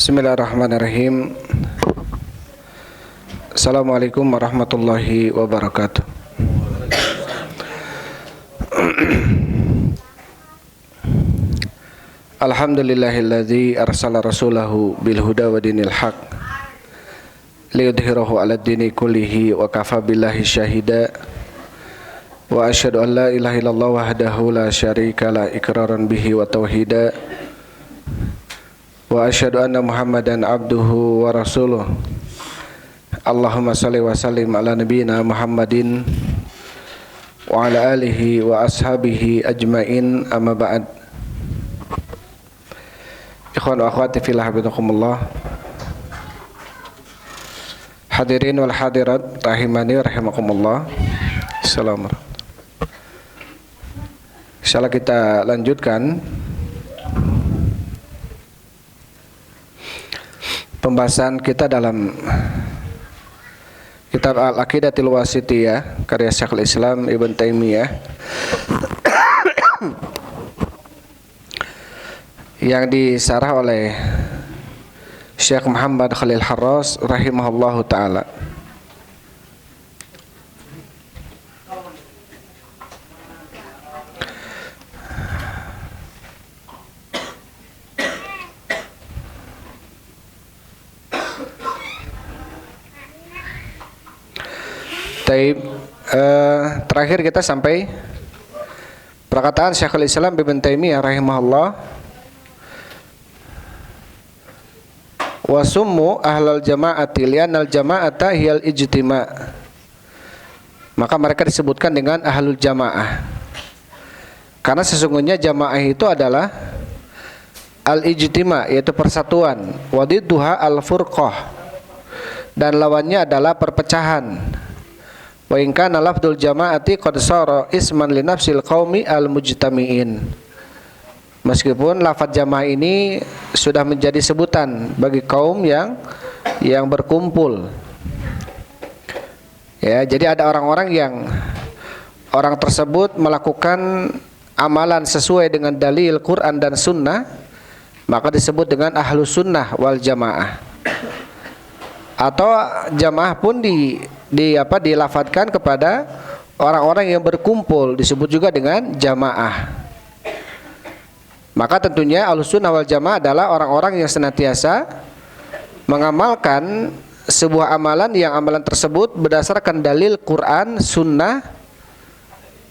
Bismillahirrahmanirrahim. Assalamualaikum warahmatullahi wabarakatuh. Alhamdulillahilladzi arsala rasulahu bil huda wa dinil haq liyudhhirahu 'alad dini kullihi wa kafa billahi syahida. Wa asyhadu an la ilaha illallah wahdahu la syarika la iqraran bihi wa tauhida. Wa asyhadu anna Muhammadan abduhu wa rasuluh. Allahumma shalli wa sallim ala nabiyyina Muhammadin wa ala alihi wa ashabihi ajmain, amma ba'd. Ikhwan wa akhwati fillah, habibakumullah. Hadirin wal hadirat rahimani rahimakumullah. Assalamualaikum. Insyaallah kita lanjutkan pembahasan kita dalam kitab Al-Aqidatul Wasithiyah karya Syekhul Islam Ibn Taimiyah yang disarah oleh Syekh Muhammad Khalil Harras rahimahullahu taala. Terakhir kita sampai perkataan Syekhul Islam Ibn Taimiyah rahimahullah, wa summu ahlal jama'ati li'annal jama'ata hiyal ijtima'. Maka mereka disebutkan dengan ahlul jamaah karena sesungguhnya jamaah itu adalah al-ijtima', yaitu persatuan, wa didduha al-furqah, dan lawannya adalah perpecahan. Wa in kana lafdzul jama'ati qad sara isman li nafsil qaumi al-mujtami'in. Meskipun lafaz jamaah ini sudah menjadi sebutan bagi kaum yang berkumpul. Ya, jadi ada orang-orang yang orang tersebut melakukan amalan sesuai dengan dalil Quran dan Sunnah, maka disebut dengan ahlus sunnah wal jamaah. Atau jamaah pun dilafadzkan kepada orang-orang yang berkumpul, disebut juga dengan jamaah. Maka tentunya Ahlussunnah wal Jamaah adalah orang-orang yang senantiasa mengamalkan sebuah amalan yang amalan tersebut berdasarkan dalil Quran, Sunnah,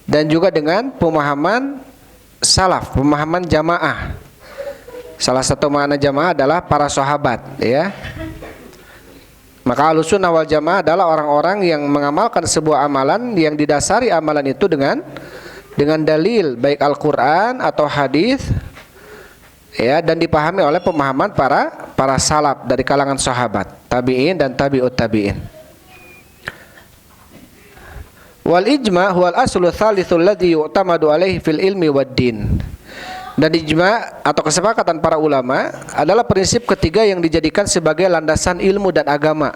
dan juga dengan pemahaman salaf, pemahaman jamaah. Salah satu makna jamaah adalah para sahabat, ya. Maka Ahlussunnah wal Jamaah adalah orang-orang yang mengamalkan sebuah amalan yang didasari amalan itu dengan dalil baik Al-Qur'an atau hadis, ya, dan dipahami oleh pemahaman para salaf dari kalangan sahabat, tabi'in dan tabi'ut tabi'in. Wal ijma' huwal aslu tsalitsul ladzi yu'tamadu alaihi fil ilmi wad din. Dan ijma' atau kesepakatan para ulama adalah prinsip ketiga yang dijadikan sebagai landasan ilmu dan agama.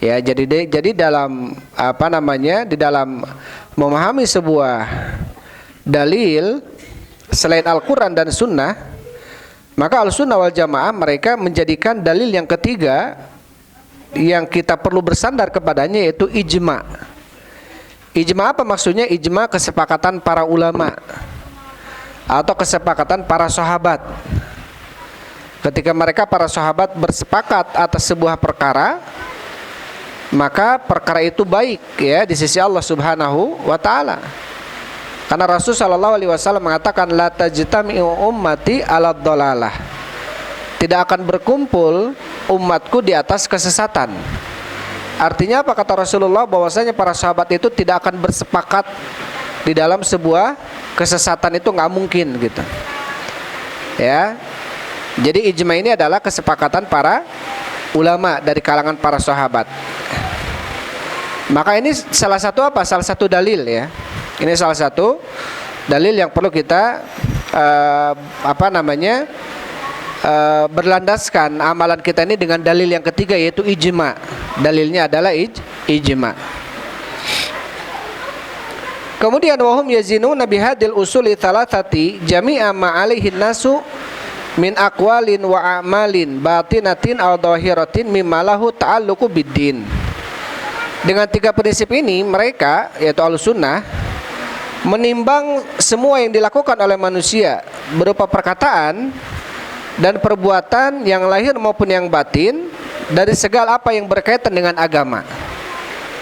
Ya, jadi dalam di dalam memahami sebuah dalil selain Al-Qur'an dan Sunnah, maka Ahlussunnah wal Jamaah mereka menjadikan dalil yang ketiga yang kita perlu bersandar kepadanya, yaitu ijma'. Ijma' apa maksudnya? Ijma' kesepakatan para ulama atau kesepakatan para sahabat. Ketika mereka para sahabat bersepakat atas sebuah perkara, maka perkara itu baik, ya, di sisi Allah Subhanahu wa taala. Karena Rasul sallallahu alaihi wasallam mengatakan la tajtami'u ummati 'ala dhalalah. Tidak akan berkumpul umatku di atas kesesatan. Artinya apa kata Rasulullah? Bahwasanya para sahabat itu tidak akan bersepakat di dalam sebuah kesesatan, itu nggak mungkin, gitu. Ya. Jadi ijma ini adalah kesepakatan para ulama dari kalangan para sahabat. Maka ini salah satu Salah satu dalil, ya. Ini salah satu dalil yang perlu kita berlandaskan amalan kita ini dengan dalil yang ketiga, yaitu ijma. Dalilnya adalah ijma. Kemudian wahum yazinuna bihadil usuli thalathati jami'a ma alaihin nasu min aqwalin wa a'malin batinatin aw dhahiratin mimma lahu ta'alluqu biddin. Dengan tiga prinsip ini mereka, yaitu Ahlussunnah, menimbang semua yang dilakukan oleh manusia berupa perkataan dan perbuatan yang lahir maupun yang batin dari segala apa yang berkaitan dengan agama.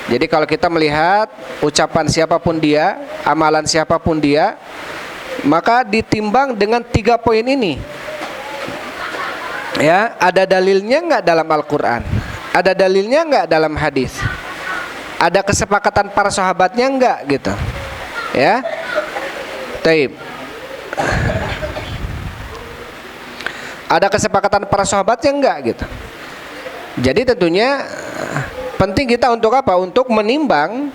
Jadi kalau kita melihat ucapan siapapun dia, amalan siapapun dia, maka ditimbang dengan tiga poin ini. Ya, ada dalilnya enggak dalam Al-Quran? Ada dalilnya enggak dalam hadis? Ada kesepakatan para sahabatnya enggak gitu? Ya, taib. Ada kesepakatan para sahabatnya enggak gitu? Jadi tentunya penting kita untuk apa? Untuk menimbang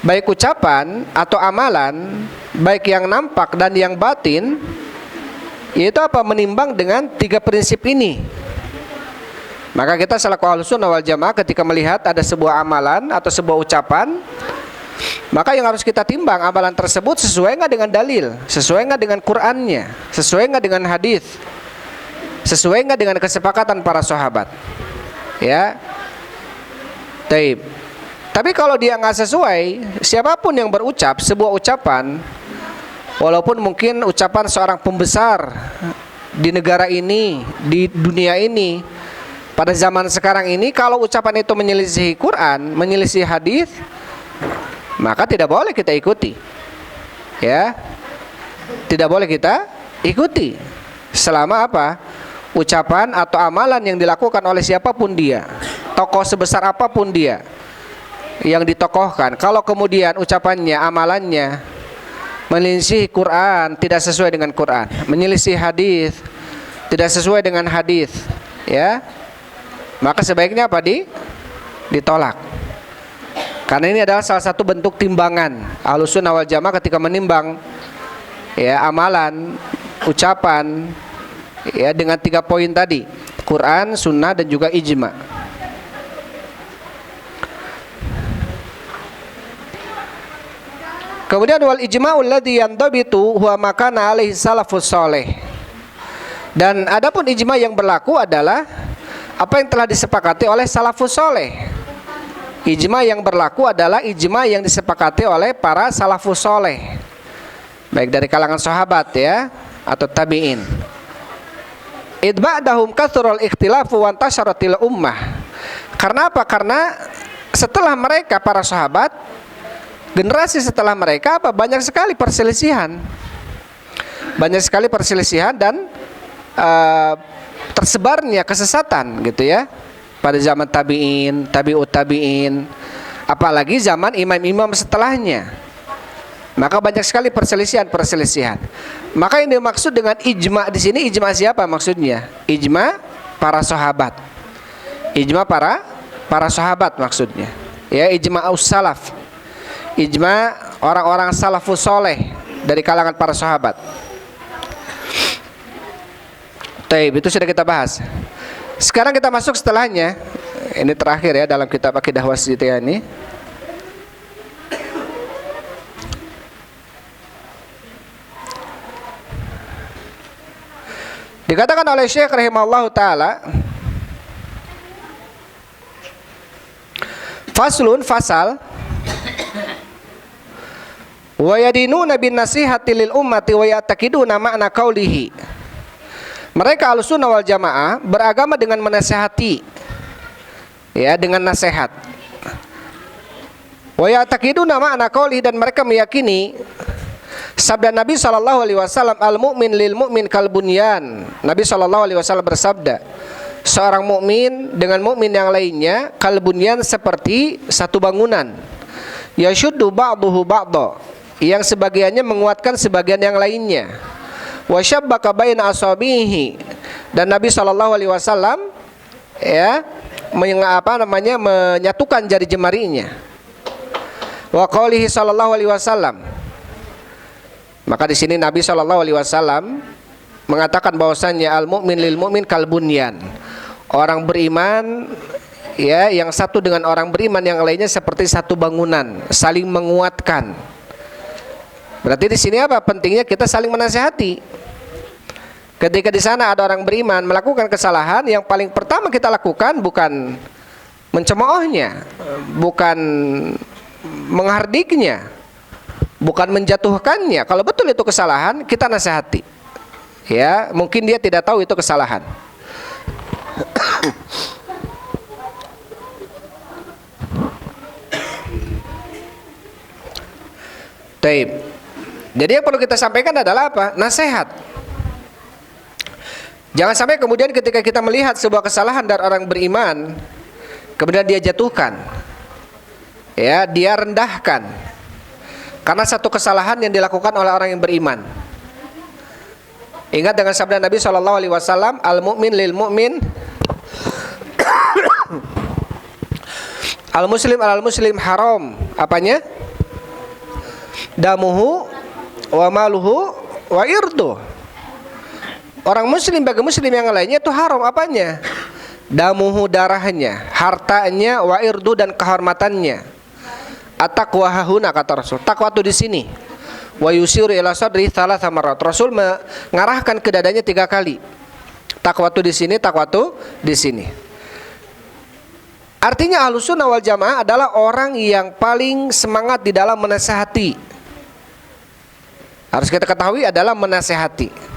baik ucapan atau amalan, baik yang nampak dan yang batin, yaitu apa? Menimbang dengan tiga prinsip ini. Maka kita selaku Ahlussunnah wal Jamaah ketika melihat ada sebuah amalan atau sebuah ucapan, maka yang harus kita timbang amalan tersebut sesuai nggak dengan dalil, sesuai nggak dengan Qur'annya, sesuai nggak dengan hadis, sesuai nggak dengan kesepakatan para sahabat. Ya, taib. Tapi kalau dia nggak sesuai, siapapun yang berucap sebuah ucapan, walaupun mungkin ucapan seorang pembesar di negara ini, di dunia ini, pada zaman sekarang ini, kalau ucapan itu menyelisihi Quran, menyelisihi hadis, maka tidak boleh kita ikuti. Ya, tidak boleh kita ikuti. Selama apa? Ucapan atau amalan yang dilakukan oleh siapapun dia, tokoh sebesar apapun dia yang ditokohkan, kalau kemudian ucapannya, amalannya menyelisih Quran, tidak sesuai dengan Quran, menyelisih hadis, tidak sesuai dengan hadis, ya, maka sebaiknya apa? Ditolak. Karena ini adalah salah satu bentuk timbangan Ahlussunnah wal Jamaah ketika menimbang ya amalan, ucapan, ya, dengan tiga poin tadi, Quran, Sunnah, dan juga ijma. Kemudian wal ijma'ul ladzi yandabitu huwa makana alaihi salafus saleh. Dan adapun ijma yang berlaku adalah apa yang telah disepakati oleh salafus saleh. Ijma yang berlaku adalah ijma yang disepakati oleh para salafus saleh, baik dari kalangan sahabat ya atau tabi'in. Idba'dahum kathrul ikhtilafu wa antasyaratil ummah. Karena apa? Karena setelah mereka para sahabat, generasi setelah mereka apa? Banyak sekali perselisihan. Banyak sekali perselisihan dan tersebarnya kesesatan gitu ya. Pada zaman tabi'in, tabi'ut tabi'in, apalagi zaman imam-imam setelahnya. Maka banyak sekali perselisihan. Maka yang dimaksud dengan ijma di sini, ijma siapa maksudnya? Ijma para sahabat. Ijma para sahabat maksudnya. Ya, ijma us-salaf. Ijma orang-orang salafus soleh dari kalangan para sahabat. Taib, itu sudah kita bahas. Sekarang kita masuk setelahnya. Ini terakhir ya dalam kitab Aqidah Wasithiyah ini. Dikatakan oleh Syekh rahimahullahu taala, faslun, fasal, wa yadinuna bin nasihati lil ummati wa ya'taqiduna ma'na qaulihi. Mereka Ahlussunnah wal Jamaah beragama dengan menasihati, ya, dengan nasihat. Wa ya'taqiduna ma'na qaulihi, dan mereka meyakini sabda Nabi SAW, al-mu'min lil mu'min kal bunyan. Nabi SAW bersabda, seorang mukmin dengan mukmin yang lainnya kal bunyan, seperti satu bangunan. Yashuddu ba'duhu ba'da, yang sebagiannya menguatkan sebagian yang lainnya. Wa syabbaka baina asabihi, dan Nabi SAW ya menyatukan jari jemarinya. Wa qaulihi SAW, maka di sini Nabi SAW mengatakan bahwasannya al-mu'min lil mu'min kal bunyan. Orang beriman ya yang satu dengan orang beriman yang lainnya seperti satu bangunan, saling menguatkan. Berarti di sini apa? Pentingnya kita saling menasihati. Ketika di sana ada orang beriman melakukan kesalahan, yang paling pertama kita lakukan bukan mencemoohnya, bukan menghardiknya, bukan menjatuhkannya. Kalau betul itu kesalahan, kita nasihati. Ya, mungkin dia tidak tahu itu kesalahan. Taib. Jadi yang perlu kita sampaikan adalah apa? Nasihat. Jangan sampai kemudian ketika kita melihat sebuah kesalahan dari orang beriman, kemudian dia jatuhkan, ya, dia rendahkan, karena satu kesalahan yang dilakukan oleh orang yang beriman. Ingat dengan sabda Nabi SAW, al-mu'min lil mu'min, al-muslim alal muslim haram. Apanya? Damuhu wa maluhu wa irduh. Orang muslim bagi muslim yang lainnya itu haram. Apanya? Damuhu, darahnya, hartanya, wa irdu, dan kehormatannya. At-taqwa hahuna, kata Rasul. Takwa itu di sini. Wa yusiru ila sadri thalatha marrat. Rasul mengarahkan ke dadanya 3 kali. Takwa itu di sini, takwa itu di sini. Artinya Ahlussunnah wal Jamaah adalah orang yang paling semangat di dalam menasihati. Harus kita ketahui adalah menasihati.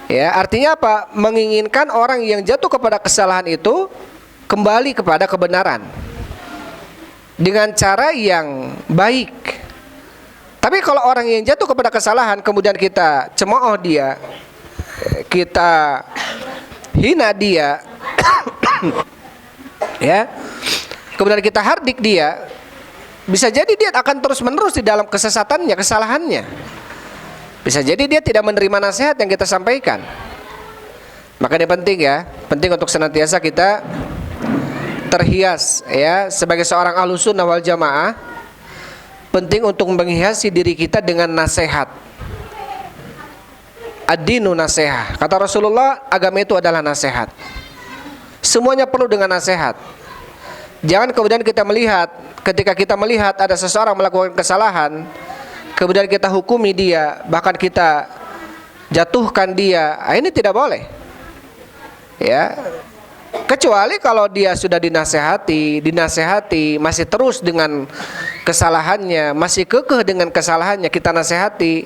Ya, artinya apa? Menginginkan orang yang jatuh kepada kesalahan itu kembali kepada kebenaran dengan cara yang baik. Tapi kalau orang yang jatuh kepada kesalahan kemudian kita cemooh dia, kita hina dia, ya, kemudian kita hardik dia, bisa jadi dia akan terus-menerus di dalam kesesatannya, kesalahannya. Bisa jadi dia tidak menerima nasihat yang kita sampaikan. Maka ini penting, ya, penting untuk senantiasa kita terhias, ya, sebagai seorang Ahlussunnah wal Jamaah. Penting untuk menghiasi diri kita dengan nasihat. Ad-dinu nasihah. Kata Rasulullah, agama itu adalah nasihat. Semuanya perlu dengan nasihat. Jangan kemudian kita melihat, ketika kita melihat ada seseorang melakukan kesalahan, kemudian kita hukumi dia, bahkan kita jatuhkan dia. Ini tidak boleh, ya. Kecuali kalau dia sudah dinasehati, masih terus dengan kesalahannya, masih kekeh dengan kesalahannya, kita nasihati,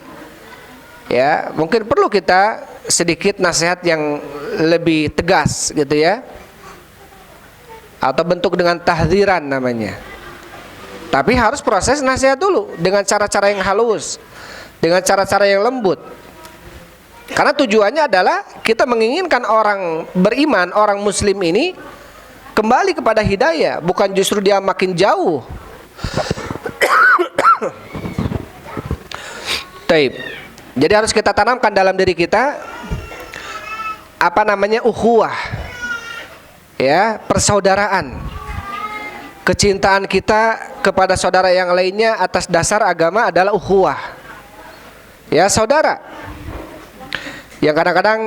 ya. Mungkin perlu kita sedikit nasihat yang lebih tegas, gitu ya, atau bentuk dengan tahdziran namanya. Tapi harus proses nasihat dulu dengan cara-cara yang halus, dengan cara-cara yang lembut. Karena tujuannya adalah kita menginginkan orang beriman, orang muslim ini kembali kepada hidayah, bukan justru dia makin jauh. Taib. Jadi harus kita tanamkan dalam diri kita ukhuwah, ya, persaudaraan. Kecintaan kita kepada saudara yang lainnya atas dasar agama adalah ukhuwah, ya, saudara. Yang kadang-kadang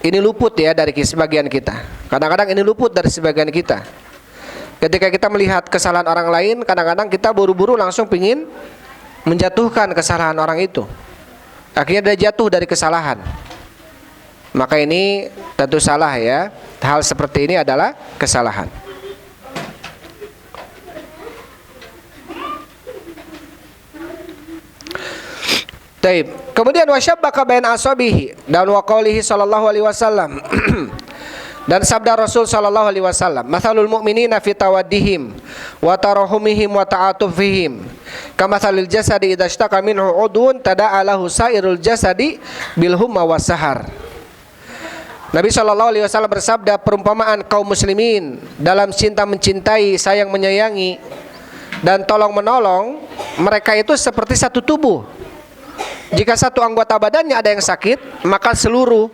ini luput, ya, dari sebagian kita. Kadang-kadang ini luput dari sebagian kita. Ketika kita melihat kesalahan orang lain, kadang-kadang kita buru-buru langsung pingin menjatuhkan kesalahan orang itu. Akhirnya dia jatuh dari kesalahan. Maka ini tentu salah, ya. Hal seperti ini adalah kesalahan. Taib. Kemudian wasyabbaka bain asabihi, dan wa qaulihi sallallahu alaihi wasallam dan sabda Rasul sallallahu alaihi wasallam, mathalul mu'minina fi tawaddihim wa tarahumihim wa ta'atufihim kamathalil jasadi idza ishtaka minhu udwun tada'a lahu sairul jasadi bil humma was sahar. Nabi sallallahu alaihi wasallam bersabda, perumpamaan kaum muslimin dalam cinta mencintai, sayang menyayangi, dan tolong menolong mereka itu seperti satu tubuh. Jika satu anggota badannya ada yang sakit, maka seluruh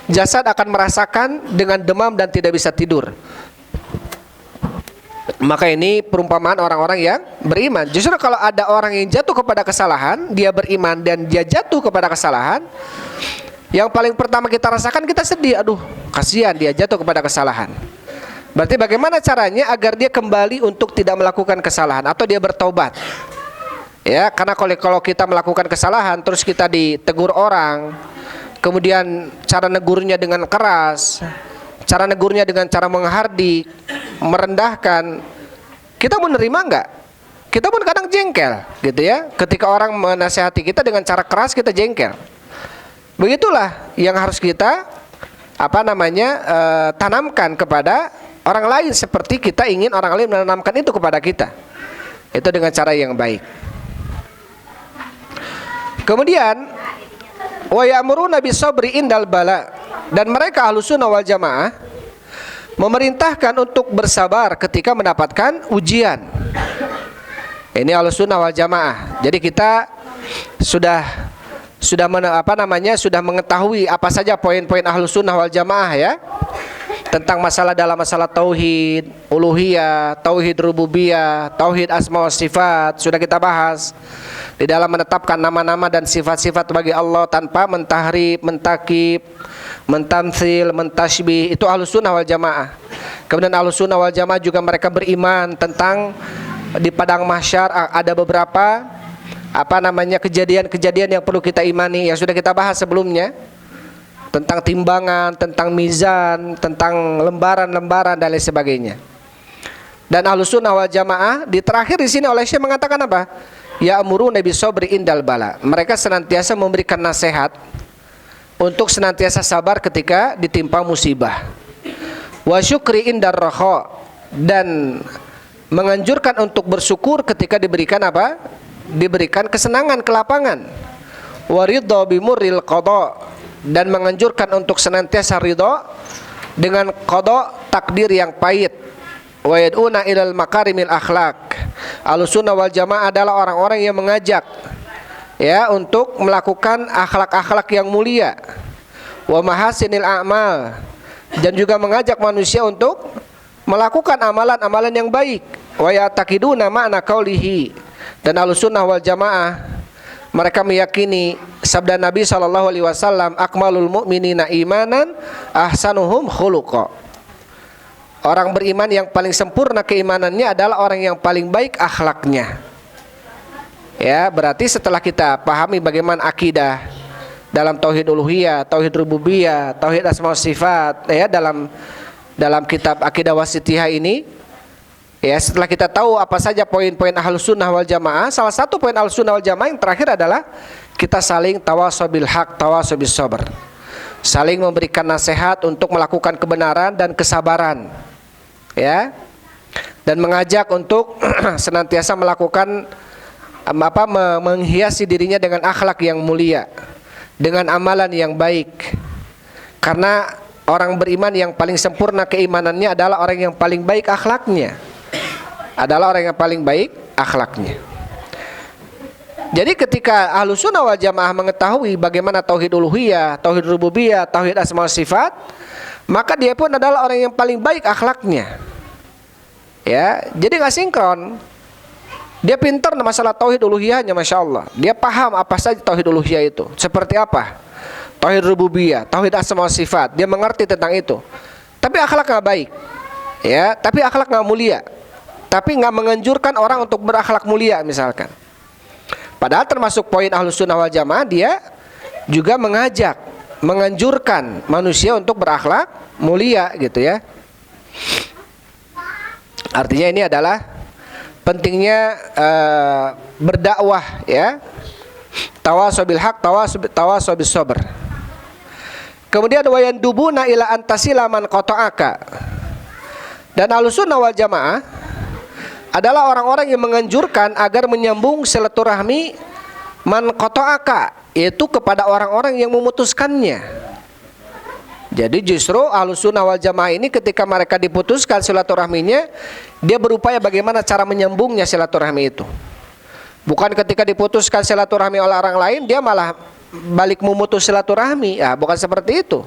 jasad akan merasakan dengan demam dan tidak bisa tidur. Maka ini perumpamaan orang-orang yang beriman. Justru kalau ada orang yang jatuh kepada kesalahan, dia beriman dan dia jatuh kepada kesalahan, yang paling pertama kita rasakan, kita sedih. Aduh, kasihan dia jatuh kepada kesalahan. Berarti bagaimana caranya agar dia kembali untuk tidak melakukan kesalahan atau dia bertaubat? Ya, karena kalau kita melakukan kesalahan terus kita ditegur orang, kemudian cara negurnya dengan keras, cara negurnya dengan cara menghardik, merendahkan, kita menerima enggak? Kita pun kadang jengkel, gitu ya. Ketika orang menasihati kita dengan cara keras, kita jengkel. Begitulah yang harus kita tanamkan kepada orang lain, seperti kita ingin orang lain menanamkan itu kepada kita. Itu dengan cara yang baik. Kemudian wa ya'muruna bis-sabri indal bala, dan mereka Ahlussunnah wal Jamaah memerintahkan untuk bersabar ketika mendapatkan ujian. Ini Ahlussunnah wal Jamaah. Jadi kita sudah mengetahui apa saja poin-poin Ahlussunnah wal Jamaah ya, tentang dalam masalah tauhid uluhiyah, tauhid rububiyah, tauhid asma wa sifat sudah kita bahas. Di dalam menetapkan nama-nama dan sifat-sifat bagi Allah tanpa mentahrif, mentakib, mentamtsil, mentasybih, itu Ahlussunnah wal Jamaah. Kemudian Ahlussunnah wal Jamaah juga mereka beriman tentang di padang mahsyar ada beberapa kejadian-kejadian yang perlu kita imani, yang sudah kita bahas sebelumnya, tentang timbangan, tentang mizan, tentang lembaran-lembaran dan lain sebagainya. Dan Ahlussunnah wal Jamaah di terakhir di sini oleh Syekh mengatakan apa? Ya'muruna bis-sabri indal bala. Mereka senantiasa memberikan nasihat untuk senantiasa sabar ketika ditimpa musibah. Wa syukri indar raha, dan menganjurkan untuk bersyukur ketika diberikan apa? Diberikan kesenangan, kelapangan. Wa ridha bimurril qada, dan menganjurkan untuk senantiasa ridha dengan qada, takdir yang pahit. Wa yad'una ilal makarimil akhlak. Ahlussunnah wal Jamaah adalah orang-orang yang mengajak ya untuk melakukan akhlak-akhlak yang mulia. Wa mahasinil a'mal, dan juga mengajak manusia untuk melakukan amalan-amalan yang baik. Wa ya'taqiduna ma'na qaulihi, dan Ahlussunnah wal Jamaah mereka meyakini sabda Nabi SAW, akmalul mu'minina imanan ahsanuhum khuluqa. Orang beriman yang paling sempurna keimanannya adalah orang yang paling baik akhlaknya. Ya, berarti setelah kita pahami bagaimana akidah dalam tauhid uluhiyah, tauhid rububiyah, tauhid asma wa sifat ya, dalam kitab Aqidah Wasithiyah ini ya, setelah kita tahu apa saja poin-poin Ahlussunnah wal Jamaah, salah satu poin Ahlussunnah wal Jamaah yang terakhir adalah kita saling tawasaw bil haq, tawasaw bis sabr. Saling memberikan nasihat untuk melakukan kebenaran dan kesabaran. Ya. Dan mengajak untuk senantiasa melakukan menghiasi dirinya dengan akhlak yang mulia, dengan amalan yang baik. Karena orang beriman yang paling sempurna keimanannya adalah orang yang paling baik akhlaknya. Jadi ketika Ahlussunnah wal Jamaah mengetahui bagaimana tauhid uluhiyah, tauhid rububiyah, tauhid asma wa sifat, maka dia pun adalah orang yang paling baik akhlaknya. Ya, jadi nggak sinkron. Dia pintar masalah tauhid uluhiyahnya, masya Allah. Dia paham apa saja tauhid uluhiyah itu, seperti apa. Tauhid rububiyah, tauhid asma wa sifat, dia mengerti tentang itu. Tapi akhlak nggak baik, ya. Tapi akhlak nggak mulia. Tapi nggak menganjurkan orang untuk berakhlak mulia, misalkan. Padahal termasuk poin Ahlussunnah wal Jamaah, dia juga mengajak, menganjurkan manusia untuk berakhlak mulia, gitu ya. Artinya ini adalah pentingnya berdakwah ya. Tawasaw bil haq, tawasaw bis sabr. Kemudian wayandubuna ila antasila man qata'aka. Dan Ahlussunnah wal Jamaah adalah orang-orang yang menganjurkan agar menyambung silaturahmi man qata'aka, yaitu kepada orang-orang yang memutuskannya. Jadi justru Ahlussunnah wal Jamaah ini ketika mereka diputuskan silaturahminya, dia berupaya bagaimana cara menyambungnya silaturahmi itu. Bukan ketika diputuskan silaturahmi oleh orang lain, dia malah balik memutus silaturahmi. Ya, bukan seperti itu.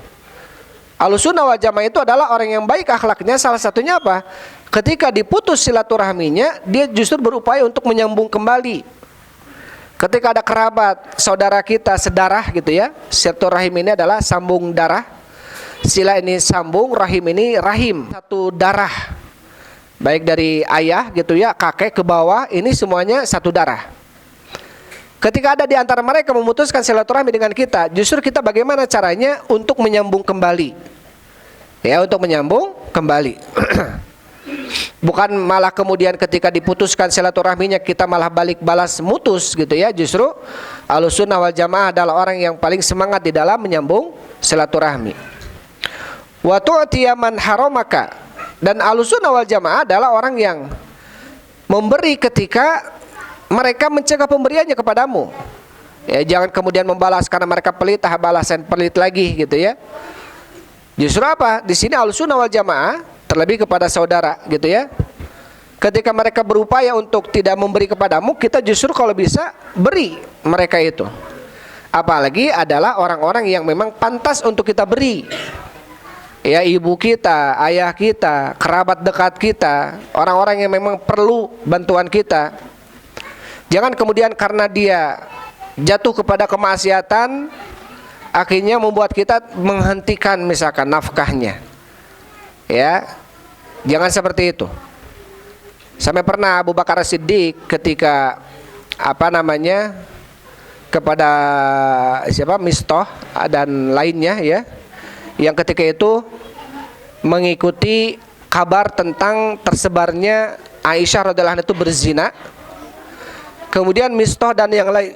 Ahlussunnah wal Jamaah itu adalah orang yang baik akhlaknya. Salah satunya apa? Ketika diputus silaturahminya, dia justru berupaya untuk menyambung kembali. Ketika ada kerabat, saudara kita, sedarah gitu ya. Silaturahim ini adalah sambung darah. Sila ini sambung, rahim ini rahim, satu darah. Baik dari ayah gitu ya, kakek ke bawah, ini semuanya satu darah. Ketika ada di antara mereka memutuskan silaturahmi dengan kita, justru kita bagaimana caranya untuk menyambung kembali. Ya, untuk menyambung kembali. Bukan malah kemudian ketika diputuskan silaturahminya kita malah balik balas mutus gitu ya. Justru Ahlussunnah wal Jamaah adalah orang yang paling semangat di dalam menyambung silaturahmi. Wa tu'tiya man haramaka, dan Ahlussunnah wal Jamaah adalah orang yang memberi ketika mereka mencegah pemberiannya kepadamu. Ya, jangan kemudian membalas karena mereka pelit, balasan pelit lagi gitu ya. Justru apa? Di sini Ahlussunnah wal Jamaah terlebih kepada saudara gitu ya. Ketika mereka berupaya untuk tidak memberi kepadamu, kita justru kalau bisa beri mereka itu. Apalagi adalah orang-orang yang memang pantas untuk kita beri. Ya, ibu kita, ayah kita, kerabat dekat kita, orang-orang yang memang perlu bantuan kita. Jangan kemudian karena dia jatuh kepada kemaksiatan akhirnya membuat kita menghentikan misalkan nafkahnya. Ya, jangan seperti itu. Sampai pernah Abu Bakar Siddiq ketika kepada Mistah dan lainnya ya, yang ketika itu mengikuti kabar tentang tersebarnya Aisyah radhiyallahu anha itu berzina. Kemudian Mistah dan yang lain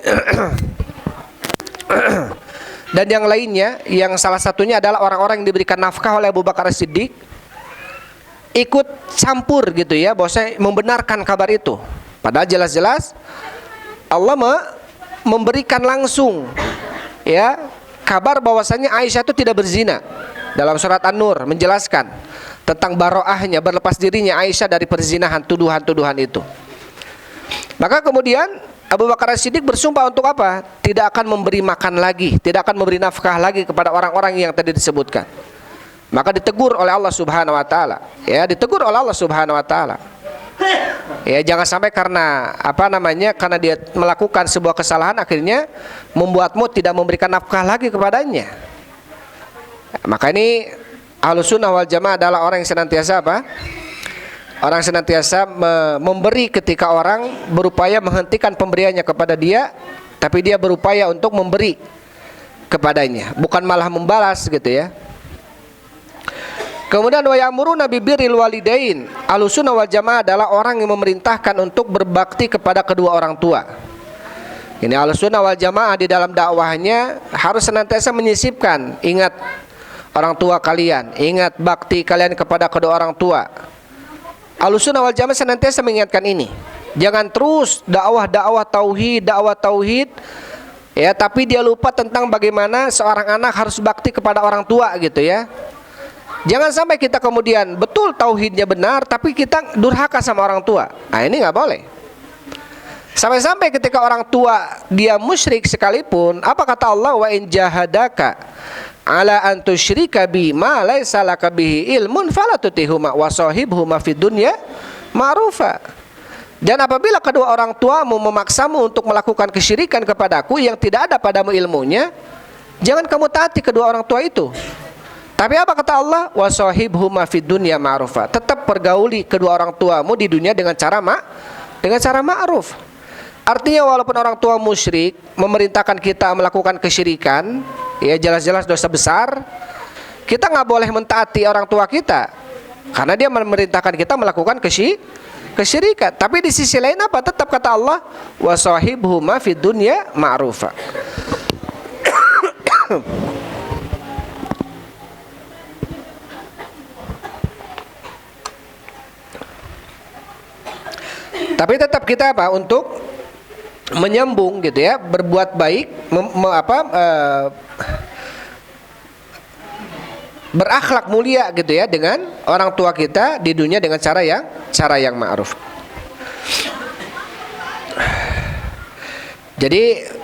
dan yang lainnya, yang salah satunya adalah orang-orang yang diberikan nafkah oleh Abu Bakar Siddiq, ikut campur gitu ya, bahwasanya membenarkan kabar itu. Padahal jelas-jelas Allah memberikan langsung ya kabar bahwasanya Aisyah itu tidak berzina. Dalam surat An-Nur menjelaskan tentang baroahnya, berlepas dirinya Aisyah dari perzinahan, tuduhan-tuduhan itu. Maka kemudian Abu Bakar Siddiq bersumpah untuk apa? Tidak akan memberi makan lagi, tidak akan memberi nafkah lagi kepada orang-orang yang tadi disebutkan. Maka ditegur oleh Allah Subhanahu wa taala. Ya, ditegur oleh Allah Subhanahu wa taala. Ya, jangan sampai karena karena dia melakukan sebuah kesalahan akhirnya membuatmu tidak memberikan nafkah lagi kepadanya. Maka ini Ahlussunnah wal Jamaah adalah orang yang senantiasa orang senantiasa memberi ketika orang berupaya menghentikan pemberiannya kepada dia, tapi dia berupaya untuk memberi kepadanya, bukan malah membalas gitu ya. Kemudian wa ya'muruna bibirril walidain. Ahlussunnah wal Jamaah adalah orang yang memerintahkan untuk berbakti kepada kedua orang tua. Ini Ahlussunnah wal Jamaah di dalam dakwahnya harus senantiasa menyisipkan, ingat orang tua kalian, ingat bakti kalian kepada kedua orang tua. Ahlussunnah wal Jamaah senantiasa mengingatkan ini. Jangan terus dakwah tauhid ya, tapi dia lupa tentang bagaimana seorang anak harus bakti kepada orang tua gitu ya. Jangan sampai kita kemudian betul tauhidnya benar tapi kita durhaka sama orang tua. Nah, ini nggak boleh. Sampai-sampai ketika orang tua dia musyrik sekalipun, apa kata Allah? Wa in jahadaka ala an tusyrika bi ma laisa laka bihi ilmun fala tutihuma wa sahibhuma fid dunya ma'rufa. Dan apabila kedua orang tuamu memaksamu untuk melakukan kesyirikan kepadaku yang tidak ada padamu ilmunya, jangan kamu taati kedua orang tua itu. Tapi apa kata Allah? Wa sahibhuma fid dunya ma'rufa. Tetap pergauli kedua orang tuamu di dunia dengan cara ma'ruf. Artinya walaupun orang tua musyrik memerintahkan kita melakukan kesyirikan, ya jelas-jelas dosa besar, kita nggak boleh mentaati orang tua kita karena dia memerintahkan kita melakukan kesyirikan. Tapi di sisi lain apa? Tetap kata Allah, wa sahibhuma fid dunya ma'rufa. Tapi tetap kita untuk menyambung gitu ya, berbuat baik, berakhlak mulia gitu ya dengan orang tua kita di dunia dengan cara yang ma'ruf. Jadi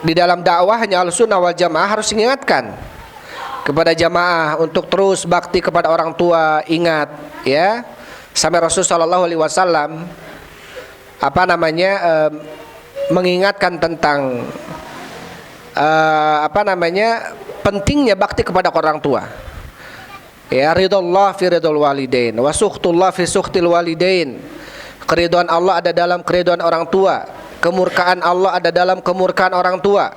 di dalam dakwah hanya Ahlussunnah wal Jamaah harus mengingatkan kepada jamaah untuk terus bakti kepada orang tua. Ingat ya, sampai Rasulullah sallallahu alaihi wasallam mengingatkan tentang pentingnya bakti kepada orang tua. Ya, ridullah fi ridul walidain wa sukhtullah fi sukhtil walidain. Keridhaan Allah ada dalam keridhaan orang tua, kemurkaan Allah ada dalam kemurkaan orang tua.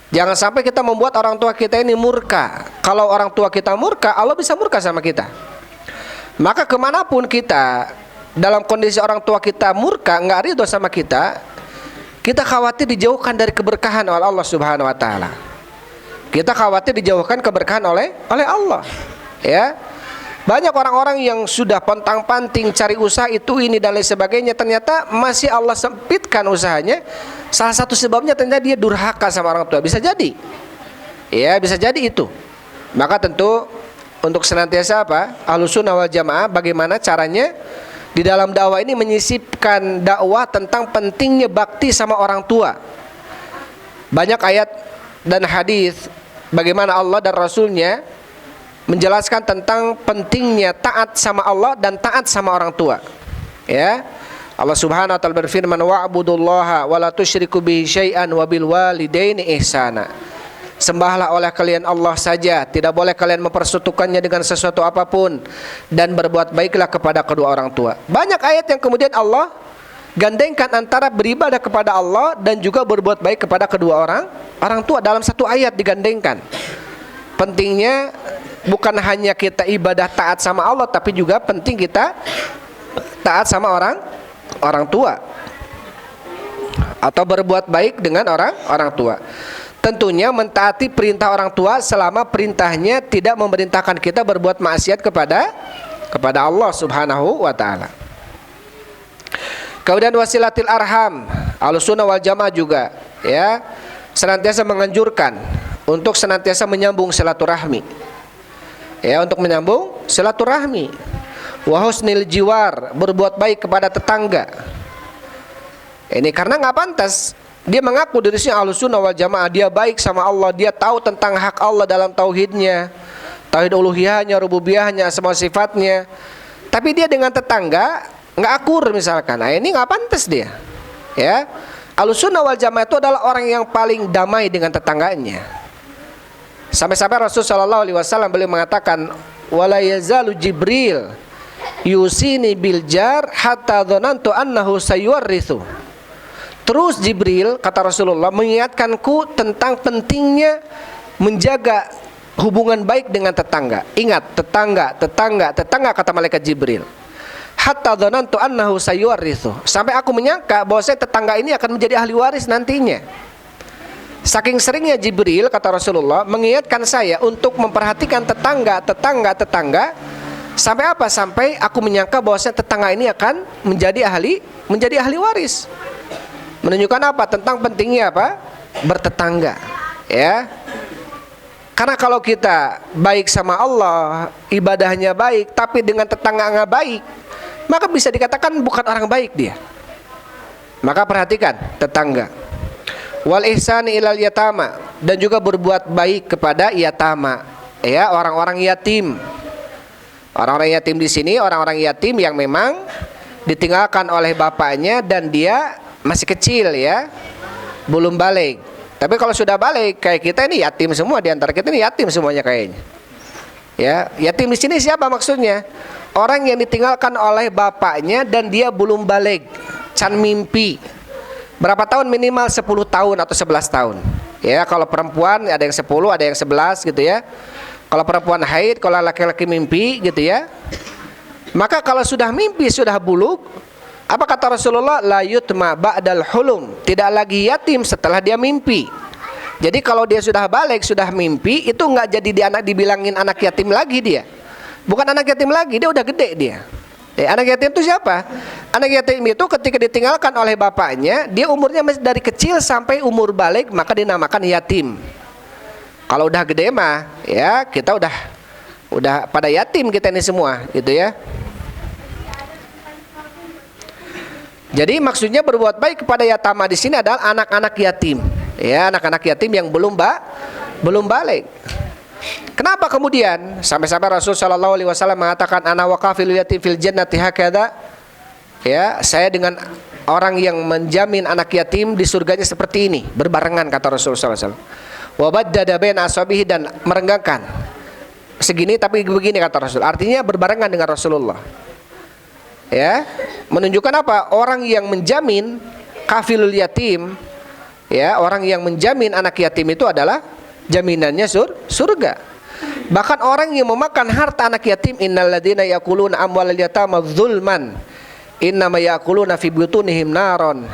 Jangan sampai kita membuat orang tua kita ini murka. Kalau orang tua kita murka, Allah bisa murka sama kita. Maka kemanapun kita dalam kondisi orang tua kita murka, nggak ridho sama kita khawatir dijauhkan dari keberkahan oleh Allah Subhanahu Wa Taala. Kita khawatir dijauhkan keberkahan oleh Allah. Ya, banyak orang-orang yang sudah pontang-panting cari usaha itu ini dan lain sebagainya, ternyata masih Allah sempitkan usahanya. Salah satu sebabnya ternyata dia durhaka sama orang tua. Bisa jadi, ya bisa jadi itu. Maka tentu untuk senantiasa Ahlussunnah wal Jamaah, bagaimana caranya di dalam dakwah ini menyisipkan dakwah tentang pentingnya bakti sama orang tua. Banyak ayat dan hadis bagaimana Allah dan Rasulnya menjelaskan tentang pentingnya taat sama Allah dan taat sama orang tua. Ya, Allah Subhanahu wa taala berfirman, wa'budullaha wa la tusyriku bihi syai'an wa bil walidaini ihsana. Sembahlah oleh kalian Allah saja, tidak boleh kalian mempersekutukannya dengan sesuatu apapun, dan berbuat baiklah kepada kedua orang tua. Banyak ayat yang kemudian Allah gandengkan antara beribadah kepada Allah dan juga berbuat baik kepada kedua orang tua dalam satu ayat digandengkan. Pentingnya bukan hanya kita ibadah taat sama Allah, tapi juga penting kita taat sama orang tua atau berbuat baik dengan orang tua. Tentunya mentaati perintah orang tua selama perintahnya tidak memerintahkan kita berbuat maksiat kepada Allah Subhanahu wa taala. Kemudian wasilatil arham, Ahlussunnah wal Jamaah juga ya senantiasa menganjurkan untuk senantiasa menyambung silaturahmi. Ya, untuk menyambung silaturahmi. Wa husnil jiwar, berbuat baik kepada tetangga. Ini karena nggak pantas dia mengaku dirinya Ahlussunnah wal Jamaah, dia baik sama Allah, dia tahu tentang hak Allah dalam tauhidnya, tauhid uluhiyahnya, rububiyahnya, semua sifatnya, tapi dia dengan tetangga nggak akur misalkan. Nah, ini nggak pantas dia. Ya, Ahlussunnah wal Jamaah itu adalah orang yang paling damai dengan tetangganya. Sampai-sampai Rasul sallallahu alaihi wasallam beliau mengatakan, wala yazalu Jibril yusini bil jar hatta dhanantu annahu sayuwarrithu. Terus Jibril, kata Rasulullah, mengingatkanku tentang pentingnya menjaga hubungan baik dengan tetangga. Ingat, tetangga kata malaikat Jibril. Hatta dhanantu annahu sayuwarrithu. Sampai aku menyangka bahwa tetangga ini akan menjadi ahli waris nantinya. Saking seringnya Jibril, kata Rasulullah, mengingatkan saya untuk memperhatikan tetangga, sampai apa? Sampai aku menyangka bahwa tetangga ini akan menjadi ahli waris. Menunjukkan apa? Tentang pentingnya bertetangga. Ya. Karena kalau kita baik sama Allah, ibadahnya baik, tapi dengan tetangga nggak baik, maka bisa dikatakan bukan orang baik dia. Maka perhatikan tetangga. Wal ihsani ilal yatama, dan juga berbuat baik kepada yatama, ya, orang-orang yatim. Orang-orang yatim di sini orang-orang yatim yang memang ditinggalkan oleh bapaknya dan dia masih kecil, ya, belum balik. Tapi kalau sudah balik, kayak kita ini yatim semua, di antara kita ini yatim semuanya kayaknya. Ya, yatim di sini siapa maksudnya? Orang yang ditinggalkan oleh bapaknya dan dia belum balik, can mimpi. Berapa tahun? Minimal 10 tahun atau 11 tahun. Ya, kalau perempuan ada yang 10, ada yang 11 gitu ya. Kalau perempuan haid, kalau laki-laki mimpi gitu ya. Maka kalau sudah mimpi, sudah bulug, apa kata Rasulullah? La yutma ba'dal hulum, tidak lagi yatim setelah dia mimpi. Jadi kalau dia sudah balik, sudah mimpi, itu nggak jadi dibilangin anak yatim lagi dia. Bukan anak yatim lagi, dia udah gede dia. Anak yatim itu siapa? Anak yatim itu ketika ditinggalkan oleh bapaknya, dia umurnya masih dari kecil sampai umur balik, maka dinamakan yatim. Kalau udah gede mah, ya kita udah pada yatim kita ini semua, gitu ya. Jadi maksudnya berbuat baik kepada yatama di sini adalah anak-anak yatim, ya, anak-anak yatim yang belum balik. Kenapa kemudian sampai-sampai Rasul sallallahu alaihi wasallam mengatakan ana waqafil yatim fil jannati hakadha, ya, saya dengan orang yang menjamin anak yatim di surganya seperti ini, berbarengan, kata Rasul sallallahu alaihi wasallam. Wa baddada baina ashabihi, dan merenggangkan segini tapi begini, kata Rasul. Artinya berbarengan dengan Rasulullah. Ya, menunjukkan apa? Orang yang menjamin kafilul yatim, ya, orang yang menjamin anak yatim itu adalah jaminannya surga. Bahkan orang yang memakan harta anak yatim, innalladzina yakuluna amwalal yatama dzulman innama yakuluna fi butunihim naron.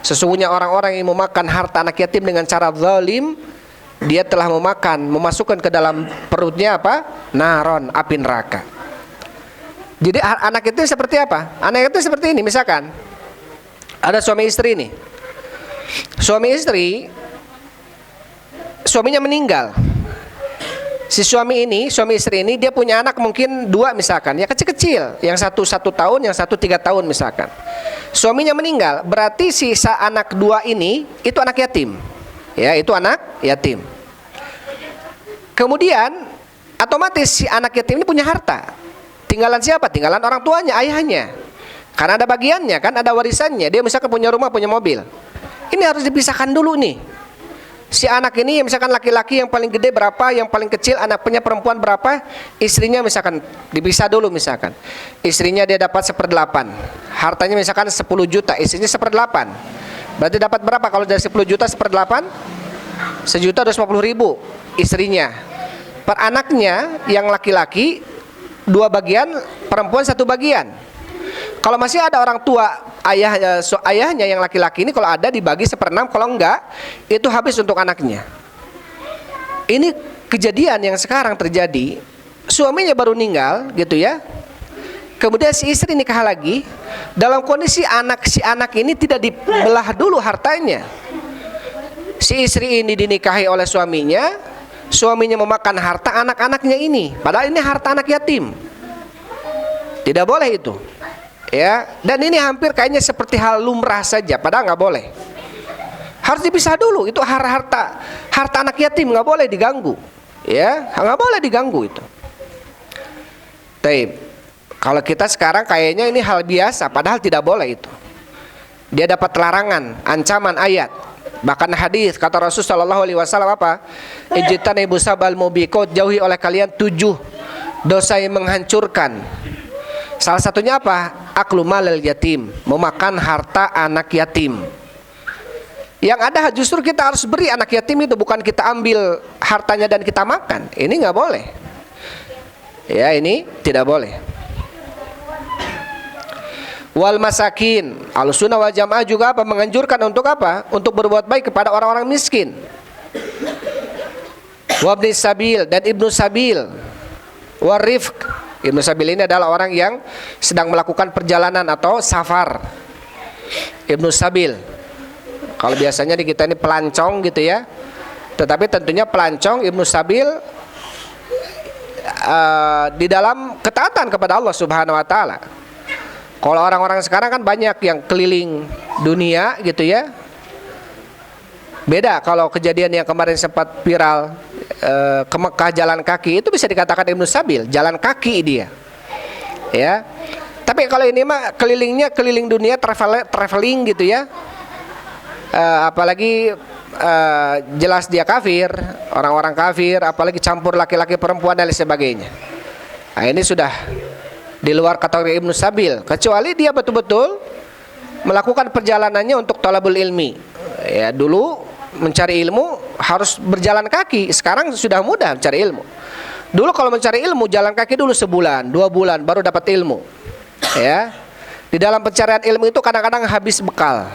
Sesungguhnya orang-orang yang memakan harta anak yatim dengan cara zalim, dia telah memasukkan ke dalam perutnya apa? Naron, api neraka. Jadi anak itu seperti apa? Anak itu seperti ini, misalkan ada suami istri nih. Suami istri, suaminya meninggal. Si suami istri ini dia punya anak mungkin 2 misalkan, ya kecil-kecil, yang satu tahun, yang satu 3 tahun misalkan. Suaminya meninggal, berarti sisa anak 2 ini itu anak yatim. Ya, itu anak yatim. Kemudian otomatis si anak yatim ini punya harta. Tinggalan siapa? Tinggalan orang tuanya, ayahnya. Karena ada bagiannya, kan ada warisannya. Dia misalkan punya rumah, punya mobil. Ini harus dipisahkan dulu nih. Si anak ini misalkan laki-laki yang paling gede berapa, yang paling kecil anaknya perempuan berapa, istrinya misalkan dipisah dulu misalkan. Istrinya dia dapat 1/8. Hartanya misalkan 10 juta, istrinya 1/8. Berarti dapat berapa kalau dari 10 juta 1/8? 1.250.000 istrinya. Per anaknya yang laki-laki 2 bagian, perempuan 1 bagian. Kalau masih ada orang tua, ayahnya yang laki-laki ini kalau ada dibagi 1/6, kalau enggak itu habis untuk anaknya. Ini kejadian yang sekarang terjadi. Suaminya baru meninggal gitu ya. Kemudian si istri nikah lagi, dalam kondisi si anak ini tidak dibelah dulu hartanya. Si istri ini dinikahi oleh suaminya, suaminya memakan harta anak-anaknya ini, padahal ini harta anak yatim. Tidak boleh itu. Ya, dan ini hampir kayaknya seperti hal lumrah saja, padahal nggak boleh. Harus dipisah dulu, itu harta anak yatim nggak boleh diganggu. Ya, nggak boleh diganggu itu. Taib. Kalau kita sekarang kayaknya ini hal biasa, padahal tidak boleh itu. Dia dapat larangan, ancaman ayat. Bahkan hadis kata Rasul sallallahu alaihi wasallam apa? Ijtanibu sabal mubiqat, jauhi oleh kalian 7 dosa yang menghancurkan. Salah satunya apa? Aklu malal yatim, memakan harta anak yatim. Yang ada justru kita harus beri anak yatim itu, bukan kita ambil hartanya dan kita makan. Ini nggak boleh. Ya, ini tidak boleh. Wal masakin, Ahlussunnah wal Jamaah juga apa? Menganjurkan untuk apa? Untuk berbuat baik kepada orang-orang miskin. Wabni sabil, dan ibnu sabil. Warifq, ibnu sabil ini adalah orang yang sedang melakukan perjalanan atau safar. Ibnu sabil. Kalau biasanya di kita ini pelancong gitu ya. Tetapi tentunya pelancong, ibnu sabil di dalam ketaatan kepada Allah Subhanahu wa taala. Kalau orang-orang sekarang kan banyak yang keliling dunia gitu ya. Beda kalau kejadian yang kemarin sempat viral ke Mekah jalan kaki, itu bisa dikatakan ibnu sabil, jalan kaki dia. Ya. Tapi kalau ini mah kelilingnya keliling dunia, traveling gitu ya. Apalagi jelas dia kafir, orang-orang kafir, apalagi campur laki-laki perempuan dan lain sebagainya. Nah, ini sudah di luar kategori ibnu sabil, kecuali dia betul-betul melakukan perjalanannya untuk talabul ilmi. Ya, dulu mencari ilmu harus berjalan kaki, sekarang sudah mudah mencari ilmu. Dulu kalau mencari ilmu jalan kaki dulu sebulan, 2 bulan baru dapat ilmu. Ya. Di dalam pencarian ilmu itu kadang-kadang habis bekal.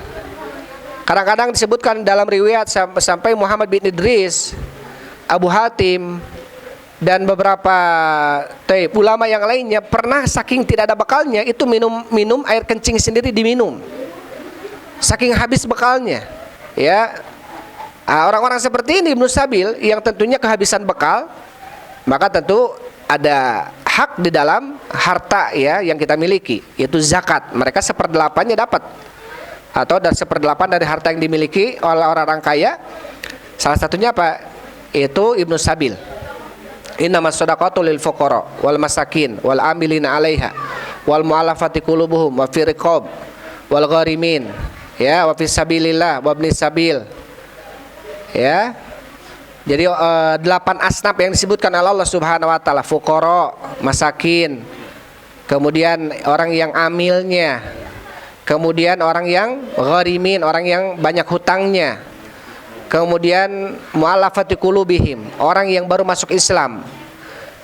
Kadang-kadang disebutkan dalam riwayat sampai Muhammad bin Idris, Abu Hatim, dan beberapa ulama yang lainnya pernah saking tidak ada bekalnya itu minum air kencing sendiri diminum, saking habis bekalnya. Ya, orang-orang seperti ini ibnu sabil yang tentunya kehabisan bekal, maka tentu ada hak di dalam harta ya yang kita miliki, yaitu zakat. Mereka 1/8-nya dapat, atau dari 1/8 dari harta yang dimiliki oleh orang-orang kaya. Salah satunya apa? Itu ibnu sabil. Innamas shadaqatu lil fuqara wal masakin wal amilina 'alaiha wal mu'allafati qulubuhum wa fi riqab wal gharimin, ya, wa fi sabilillah wa ibnis sabil. Ya. Jadi 8 asnaf yang disebutkan oleh Allah Subhanahu wa taala, fuqara, masakin, kemudian orang yang amilnya, kemudian orang yang gharimin, orang yang banyak hutangnya, kemudian mu'allafati qulubihim, orang yang baru masuk Islam,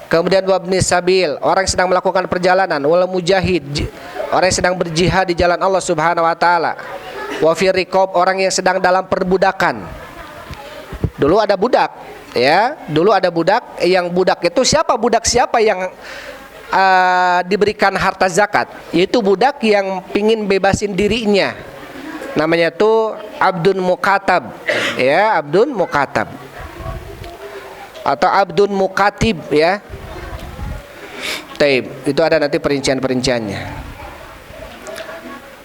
kemudian wabni sabil, orang yang sedang melakukan perjalanan, wal mujahid, orang yang sedang berjihad di jalan Allah Subhanahu wa taala, wa fi riqab, orang yang sedang dalam perbudakan. Dulu ada budak, ya, dulu ada budak, yang budak itu siapa yang diberikan harta zakat, yaitu budak yang pingin bebasin dirinya, namanya tuh abdun mukatab, ya, abdun mukatab atau abdun mukatib, ya. Taib, itu ada nanti perinciannya.